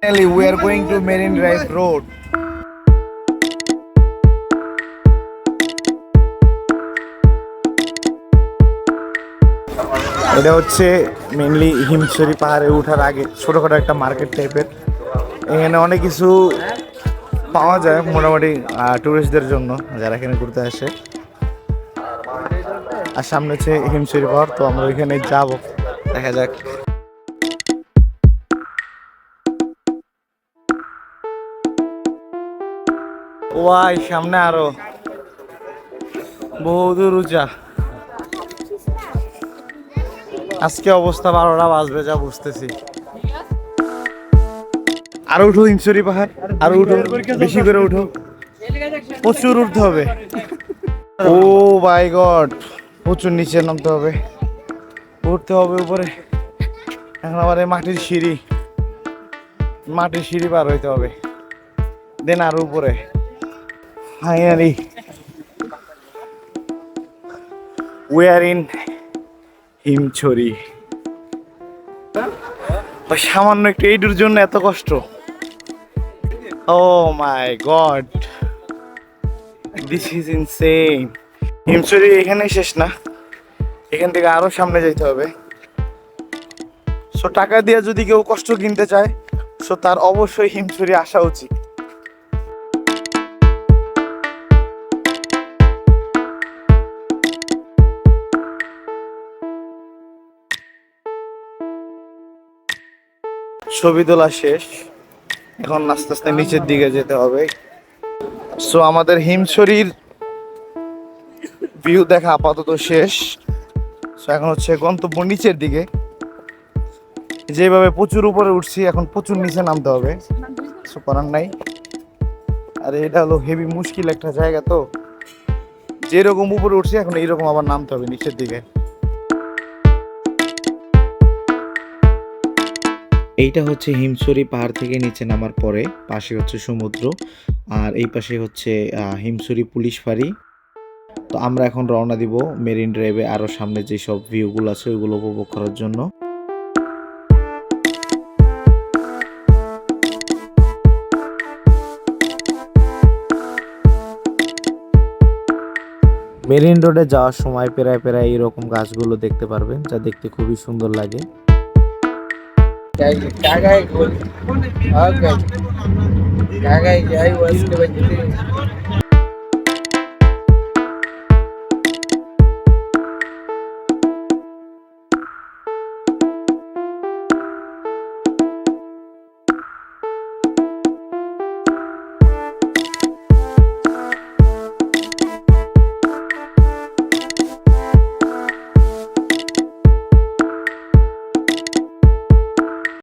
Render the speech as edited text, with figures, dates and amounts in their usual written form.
Finally, we are going to Marine Drive Road. এটা হচ্ছে mainly Himchari পাহাড়ে ওঠার আগে ছোটখাটো একটা মার্কেট টাইপের। এখানে অনেক কিছু পাওয়া যায় মোটামুটি টুরিস্টদের জন্য যারা এখানে ঘুরতে আসে। আর সামনে হচ্ছে হিমছড়ি পাহাড়, তো আমরা ওইখানে যাব, দেখা যাক। ওয়াই সামনে আরো বহুদূর উঁচা। আজকে অবস্থা 12টা বাজবে যা বুঝতেছি। আরো উঠো হিমছড়ি পাহাড়, আরো উঠো, বেশি করে উঠো, প্রচুর উঠতে হবে। ও মাই গড, প্রচুর নিচে নামতে হবে, উঠতে হবে উপরে। এখন আবার মাটির সিঁড়ি পার হইতে হবে, দেন আরো উপরে। Finally we are in Himchhari. সামান্য একটু এইটুর জন্য এত কষ্ট। Oh my god, this is insane. Himchhari এখানেই শেষ না, এখান থেকে আরো সামনে যেতে হবে। সো টাকা দিয়ে যদি কেউ কষ্ট কিনতে চায়, সো তার অবশ্যই হিমছড়ি আসা উচিত। ছবি তোলা শেষ, এখন আস্তে আস্তে নিচের দিকে যেতে হবে। সো আমাদের হিমছড়ির ভিউ দেখা আপাতত শেষ। সো এখন হচ্ছে গন্তব্য নিচের দিকে। যেভাবে প্রচুর উপরে উঠছি, এখন প্রচুর নিচে নামতে হবে, কিছু করার নাই। আর এটা হলো হেভি মুশকিল একটা জায়গা, তো যেরকম উপরে উঠছি এখন এইরকম আবার নামতে হবে নিচের দিকে। এইটা হচ্ছে হিমছড়ি পাহাড় থেকে নিচে নামার পরে পাশে হচ্ছে সমুদ্র, আর এই পাশে হচ্ছে হিমছড়ি পুলিশ ফাঁড়ি। তো আমরা এখন রওনা দিব মেরিন ড্রাইভে আরও সামনে যেসব ভিউগুলো আছে ওইগুলো উপভোগ করার জন্য। মেরিন রোডে যাওয়ার সময় প্রায় প্রায় এইরকম গাছগুলো দেখতে পারবেন, যা দেখতে খুবই সুন্দর লাগে।